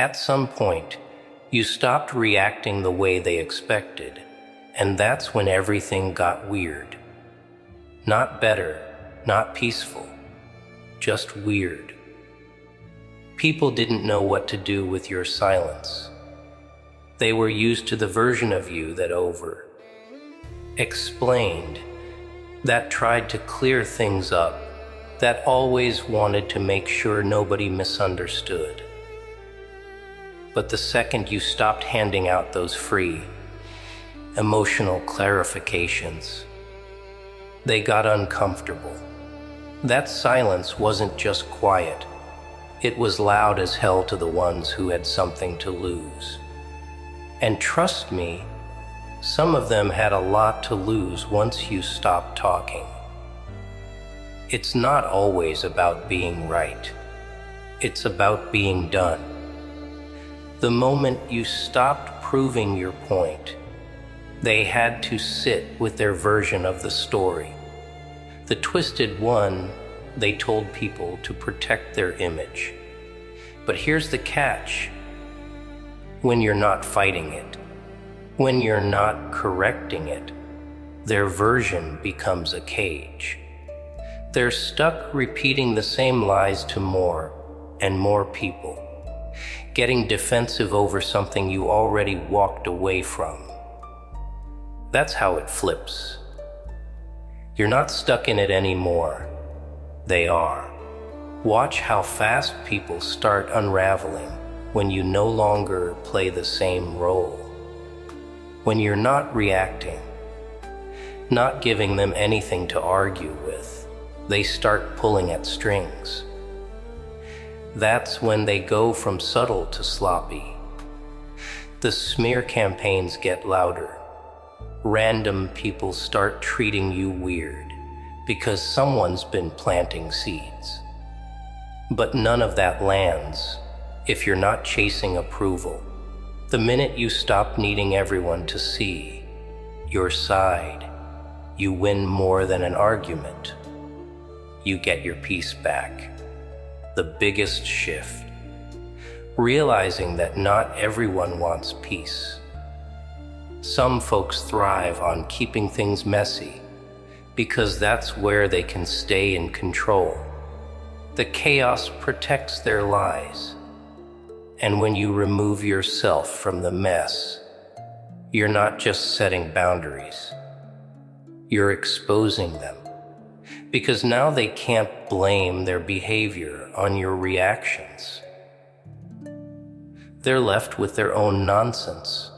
At some point, you stopped reacting the way they expected, and that's when everything got weird. Not better, not peaceful, just weird. People didn't know what to do with your silence. They were used to the version of you that explained, that tried to clear things up, that always wanted to make sure nobody misunderstood. But the second you stopped handing out those free, emotional clarifications, they got uncomfortable. That silence wasn't just quiet, it was loud as hell to the ones who had something to lose. And trust me, some of them had a lot to lose once you stopped talking. It's not always about being right. It's about being done. The moment you stopped proving your point, they had to sit with their version of the story. The twisted one they told people to protect their image. But here's the catch. When you're not fighting it, when you're not correcting it, their version becomes a cage. They're stuck repeating the same lies to more and more people, getting defensive over something you already walked away from. That's how it flips. You're not stuck in it anymore. They are. Watch how fast people start unraveling when you no longer play the same role. When you're not reacting, not giving them anything to argue with, they start pulling at strings. That's when they go from subtle to sloppy. The smear campaigns get louder. Random people start treating you weird because someone's been planting seeds. But none of that lands if you're not chasing approval. The minute you stop needing everyone to see your side, you win more than an argument. You get your peace back. The biggest shift. Realizing that not everyone wants peace. Some folks thrive on keeping things messy because that's where they can stay in control. The chaos protects their lies. And when you remove yourself from the mess, you're not just setting boundaries. You're exposing them. Because now they can't blame their behavior on your reactions. They're left with their own nonsense.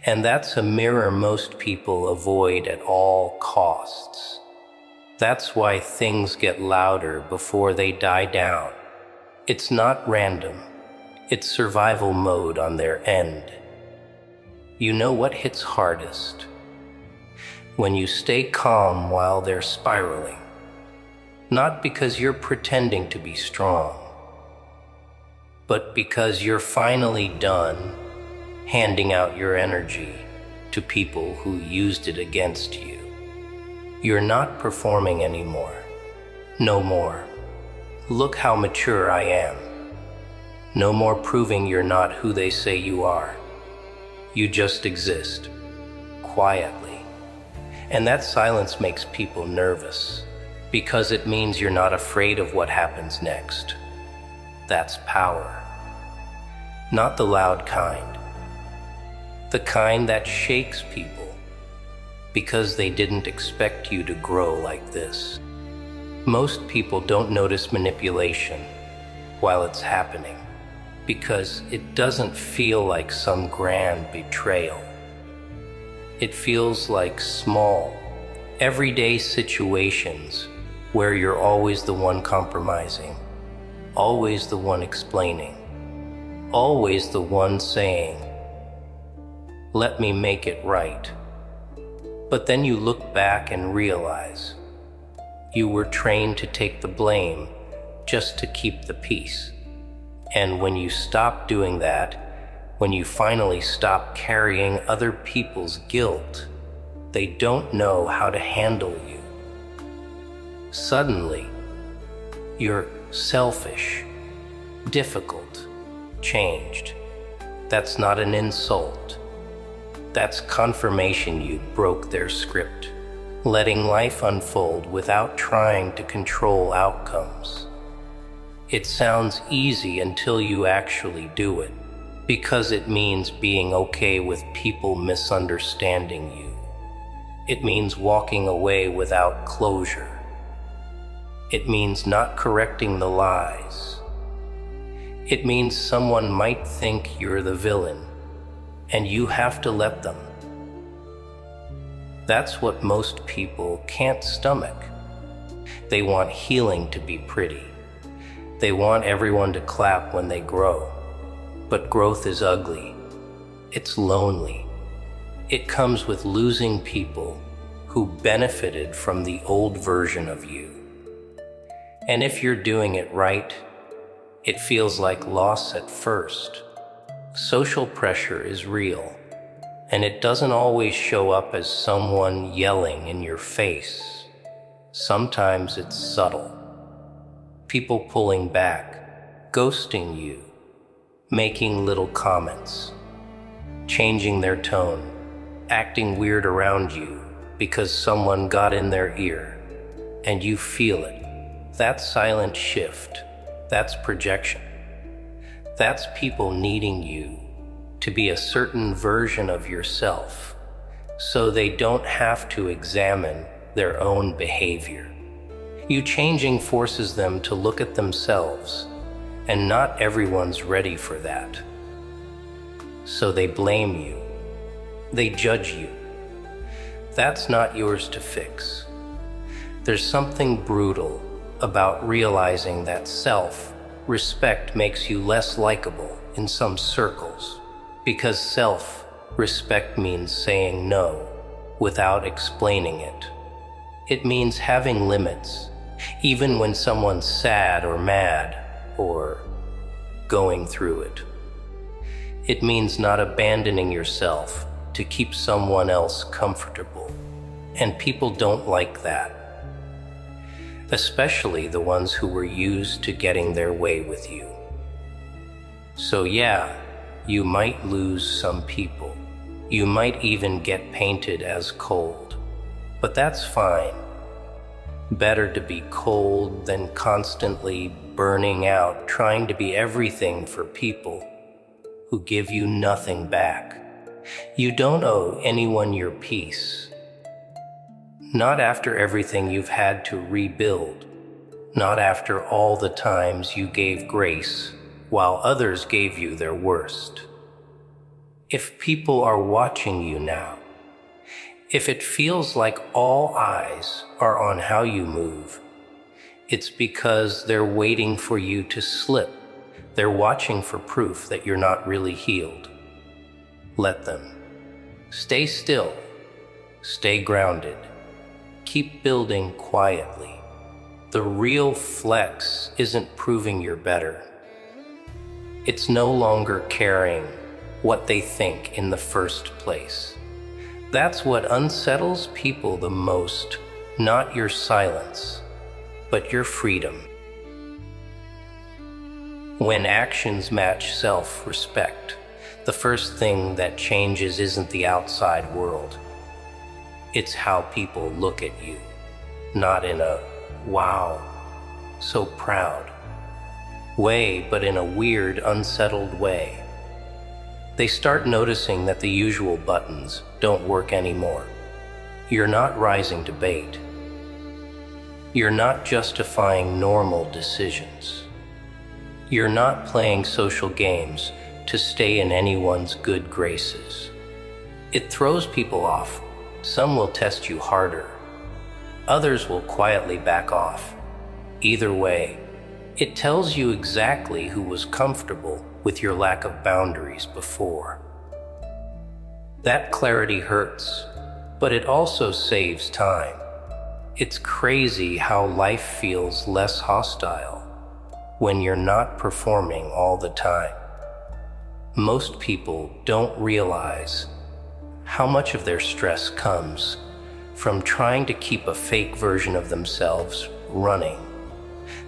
And that's a mirror most people avoid at all costs. That's why things get louder before they die down. It's not random. It's survival mode on their end. You know what hits hardest? When you stay calm while they're spiraling. Not because you're pretending to be strong, but because you're finally done handing out your energy to people who used it against you. You're not performing anymore. No more. Look how mature I am. No more proving you're not who they say you are. You just exist, quietly. And that silence makes people nervous, because it means you're not afraid of what happens next. That's power. Not the loud kind. The kind that shakes people because they didn't expect you to grow like this. Most people don't notice manipulation while it's happening because it doesn't feel like some grand betrayal. It feels like small, everyday situations where you're always the one compromising, always the one explaining, always the one saying, "Let me make it right." But then you look back and realize you were trained to take the blame just to keep the peace. And when you stop doing that, when you finally stop carrying other people's guilt, they don't know how to handle you. Suddenly, you're selfish, difficult, changed. That's not an insult. That's confirmation you broke their script, letting life unfold without trying to control outcomes. It sounds easy until you actually do it, because it means being okay with people misunderstanding you. It means walking away without closure. It means not correcting the lies. It means someone might think you're the villain, and you have to let them. That's what most people can't stomach. They want healing to be pretty. They want everyone to clap when they grow. But growth is ugly. It's lonely. It comes with losing people who benefited from the old version of you. And if you're doing it right, it feels like loss at first. Social pressure is real, and it doesn't always show up as someone yelling in your face. Sometimes it's subtle. People pulling back, ghosting you, making little comments, changing their tone, acting weird around you because someone got in their ear, and you feel it. That silent shift, that's projection. That's people needing you to be a certain version of yourself so they don't have to examine their own behavior. You changing forces them to look at themselves, and not everyone's ready for that. So they blame you. They judge you. That's not yours to fix. There's something brutal about realizing that self-respect makes you less likable in some circles, because self-respect means saying no without explaining it. It means having limits, even when someone's sad or mad or going through it. It means not abandoning yourself to keep someone else comfortable, and people don't like that. Especially the ones who were used to getting their way with you. So yeah, you might lose some people. You might even get painted as cold. But that's fine. Better to be cold than constantly burning out, trying to be everything for people who give you nothing back. You don't owe anyone your peace. Not after everything you've had to rebuild. Not after all the times you gave grace while others gave you their worst. If people are watching you now, if it feels like all eyes are on how you move, it's because they're waiting for you to slip. They're watching for proof that you're not really healed. Let them. Stay still. Stay grounded. Keep building quietly. The real flex isn't proving you're better. It's no longer caring what they think in the first place. That's what unsettles people the most, not your silence, but your freedom. When actions match self-respect, the first thing that changes isn't the outside world. It's how people look at you, not in a wow, so proud way, but in a weird, unsettled way. They start noticing that the usual buttons don't work anymore. You're not rising to bait. You're not justifying normal decisions. You're not playing social games to stay in anyone's good graces. It throws people off. Some will test you harder. Others will quietly back off. Either way, it tells you exactly who was comfortable with your lack of boundaries before. That clarity hurts, but it also saves time. It's crazy how life feels less hostile when you're not performing all the time. Most people don't realize how much of their stress comes from trying to keep a fake version of themselves running.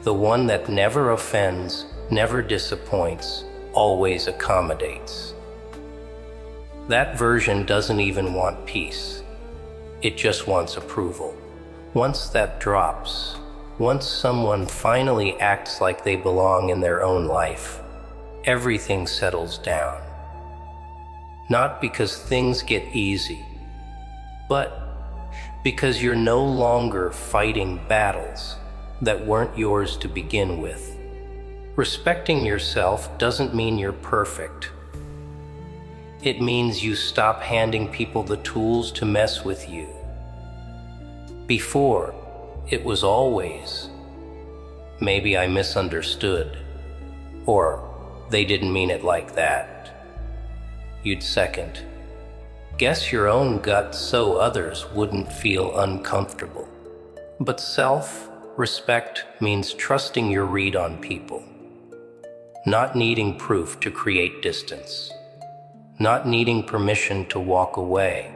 The one that never offends, never disappoints, always accommodates. That version doesn't even want peace. It just wants approval. Once that drops, once someone finally acts like they belong in their own life, everything settles down. Not because things get easy, but because you're no longer fighting battles that weren't yours to begin with. Respecting yourself doesn't mean you're perfect. It means you stop handing people the tools to mess with you. Before, it was always, maybe I misunderstood, or they didn't mean it like that. You'd second, guess your own gut so others wouldn't feel uncomfortable. But self-respect means trusting your read on people, not needing proof to create distance, not needing permission to walk away.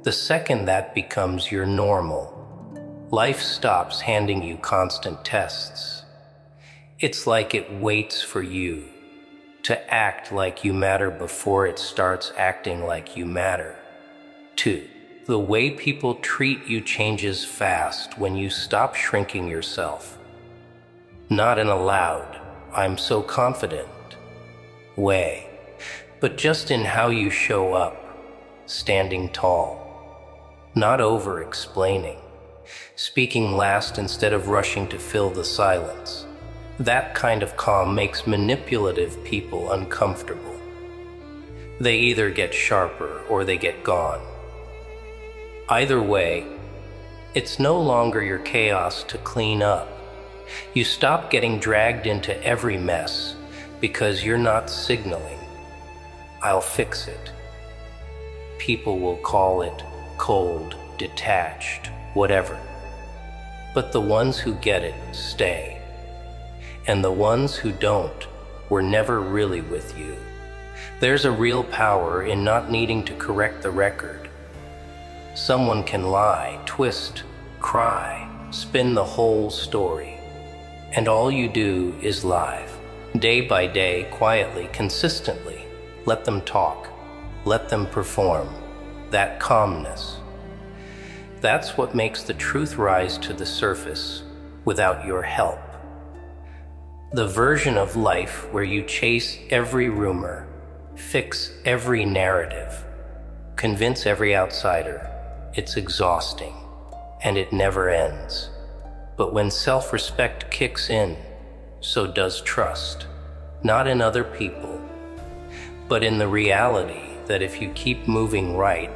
The second that becomes your normal, life stops handing you constant tests. It's like it waits for you to act like you matter before it starts acting like you matter. 2. The way people treat you changes fast when you stop shrinking yourself. Not in a loud, I'm so confident way, but just in how you show up, standing tall, not over-explaining, speaking last instead of rushing to fill the silence. That kind of calm makes manipulative people uncomfortable. They either get sharper or they get gone. Either way, it's no longer your chaos to clean up. You stop getting dragged into every mess because you're not signaling, I'll fix it. People will call it cold, detached, whatever. But the ones who get it stay. And the ones who don't were never really with you. There's a real power in not needing to correct the record. Someone can lie, twist, cry, spin the whole story. And all you do is live, day by day, quietly, consistently. Let them talk. Let them perform. That calmness. That's what makes the truth rise to the surface without your help. The version of life where you chase every rumor, fix every narrative, convince every outsider, it's exhausting, and it never ends. But when self-respect kicks in, so does trust, not in other people, but in the reality that if you keep moving right,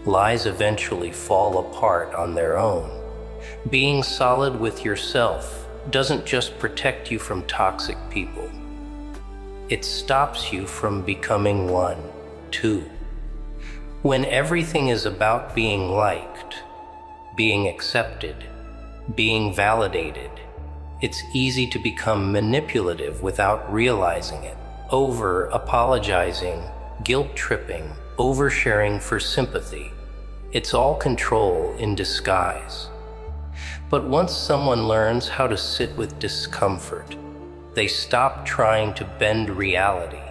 lies eventually fall apart on their own. Being solid with yourself doesn't just protect you from toxic people. It stops you from becoming one, too. When everything is about being liked, being accepted, being validated, it's easy to become manipulative without realizing it. Over-apologizing, guilt-tripping, oversharing for sympathy. It's all control in disguise. But once someone learns how to sit with discomfort, they stop trying to bend reality.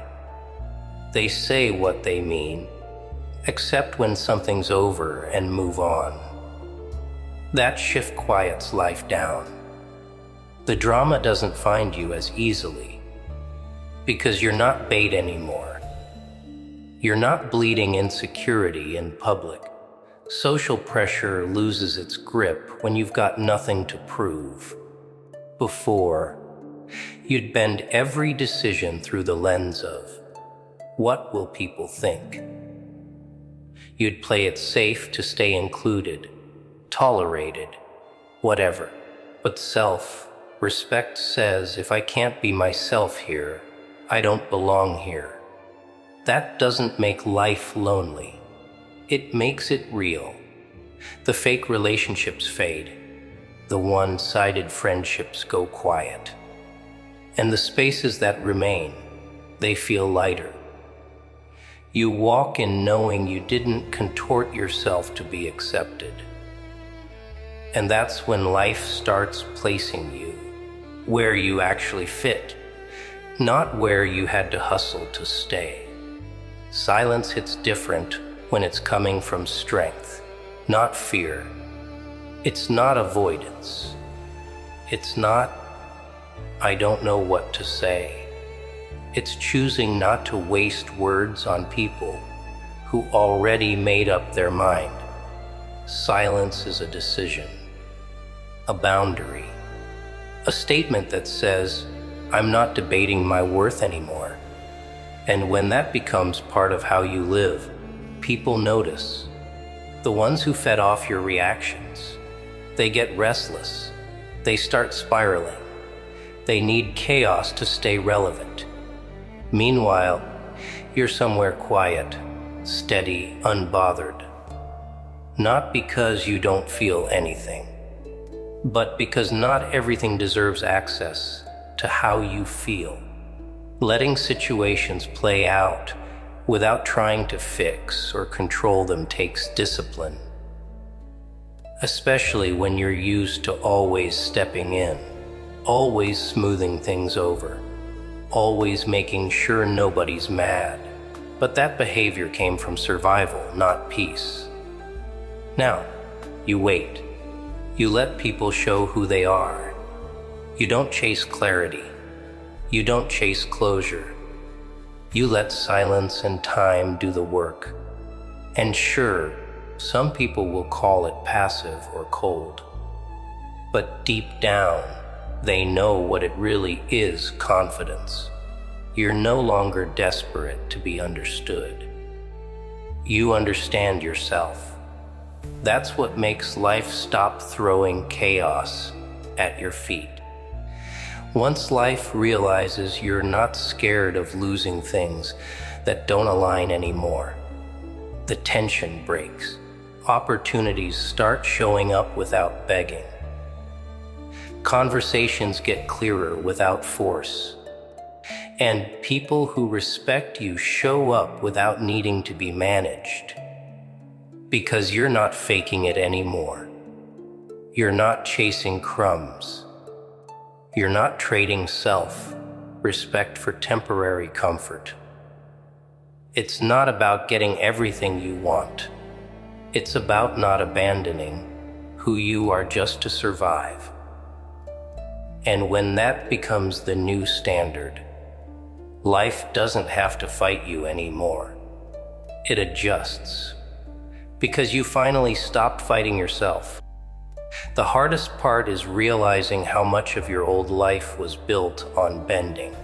They say what they mean, accept when something's over and move on. That shift quiets life down. The drama doesn't find you as easily because you're not bait anymore. You're not bleeding insecurity in public. Social pressure loses its grip when you've got nothing to prove. Before, you'd bend every decision through the lens of, what will people think? You'd play it safe to stay included, tolerated, whatever. But self-respect says if I can't be myself here, I don't belong here. That doesn't make life lonely. It makes it real. The fake relationships fade. The one-sided friendships go quiet. And the spaces that remain, they feel lighter. You walk in knowing you didn't contort yourself to be accepted. And that's when life starts placing you where you actually fit. not where you had to hustle to stay. Silence hits different when it's coming from strength, not fear. It's not avoidance. It's not, I don't know what to say. It's choosing not to waste words on people who already made up their mind. Silence is a decision, a boundary, a statement that says, I'm not debating my worth anymore. And when that becomes part of how you live, people notice. The ones who fed off your reactions. They get restless. They start spiraling. They need chaos to stay relevant. Meanwhile, you're somewhere quiet, steady, unbothered. Not because you don't feel anything, but because not everything deserves access to how you feel. Letting situations play out without trying to fix or control them takes discipline, especially when you're used to always stepping in, always smoothing things over, always making sure nobody's mad. But that behavior came from survival, not peace. Now, you wait. You let people show who they are. You don't chase clarity. You don't chase closure. You let silence and time do the work. And sure, some people will call it passive or cold. But deep down, they know what it really is: confidence. You're no longer desperate to be understood. You understand yourself. That's what makes life stop throwing chaos at your feet. Once life realizes you're not scared of losing things that don't align anymore, the tension breaks. Opportunities start showing up without begging. Conversations get clearer without force. And people who respect you show up without needing to be managed. Because you're not faking it anymore. You're not chasing crumbs. You're not trading self-respect for temporary comfort. It's not about getting everything you want. It's about not abandoning who you are just to survive. And when that becomes the new standard, life doesn't have to fight you anymore. It adjusts. Because you finally stopped fighting yourself. The hardest part is realizing how much of your old life was built on bending.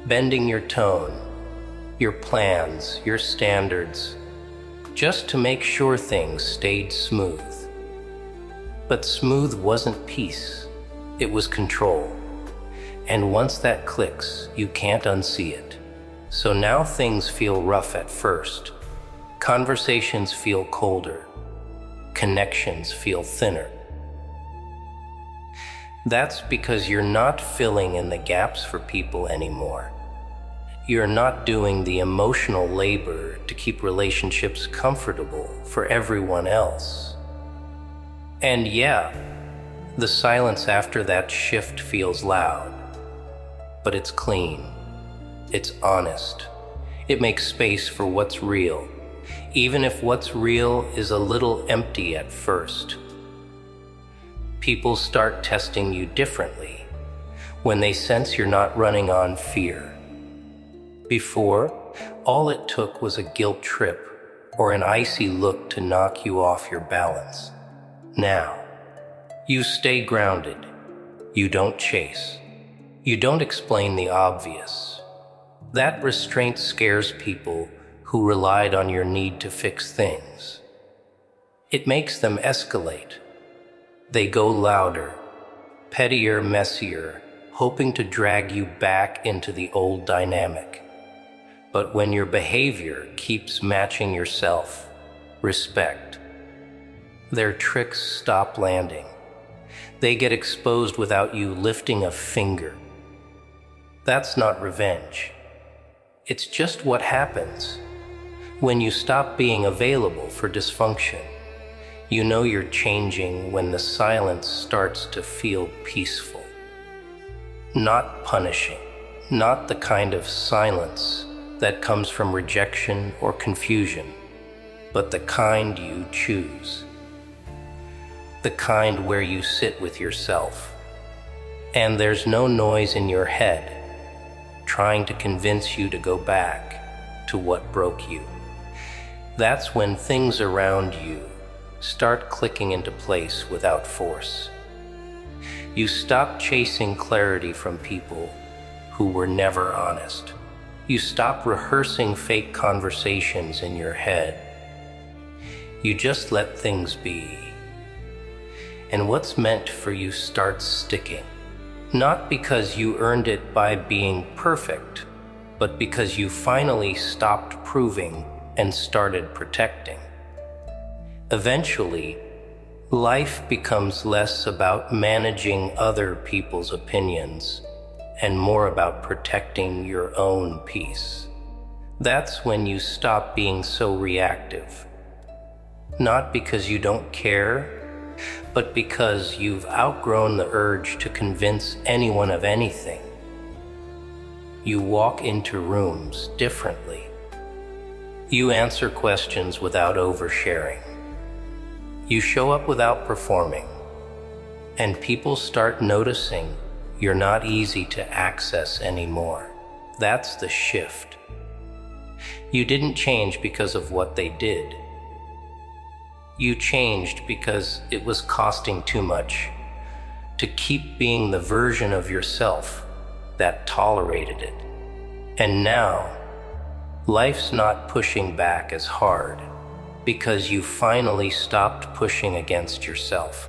Bending your tone, your plans, your standards, just to make sure things stayed smooth. But smooth wasn't peace, it was control. And once that clicks, you can't unsee it. So now things feel rough at first. Conversations feel colder. Connections feel thinner. That's because you're not filling in the gaps for people anymore. You're not doing the emotional labor to keep relationships comfortable for everyone else. And yeah, the silence after that shift feels loud, but it's clean. It's honest. It makes space for what's real, even if what's real is a little empty at first. People start testing you differently when they sense you're not running on fear. Before, all it took was a guilt trip or an icy look to knock you off your balance. Now, you stay grounded. You don't chase. You don't explain the obvious. That restraint scares people who relied on your need to fix things. It makes them escalate. They go louder, pettier, messier, hoping to drag you back into the old dynamic. But when your behavior keeps matching your self-respect, their tricks stop landing. They get exposed without you lifting a finger. That's not revenge. It's just what happens when you stop being available for dysfunction. You know you're changing when the silence starts to feel peaceful, not punishing. Not the kind of silence that comes from rejection or confusion, but the kind you choose. The kind where you sit with yourself, and there's no noise in your head trying to convince you to go back to what broke you. That's when things around you start clicking into place without force. You stop chasing clarity from people who were never honest. You stop rehearsing fake conversations in your head. You just let things be. And what's meant for you starts sticking. Not because you earned it by being perfect, but because you finally stopped proving and started protecting. Eventually, life becomes less about managing other people's opinions and more about protecting your own peace. That's when you stop being so reactive. Not because you don't care, but because you've outgrown the urge to convince anyone of anything. You walk into rooms differently. You answer questions without oversharing. You show up without performing. And people start noticing you're not easy to access anymore. That's the shift. You didn't change because of what they did. You changed because it was costing too much to keep being the version of yourself that tolerated it. And now, life's not pushing back as hard because you finally stopped pushing against yourself.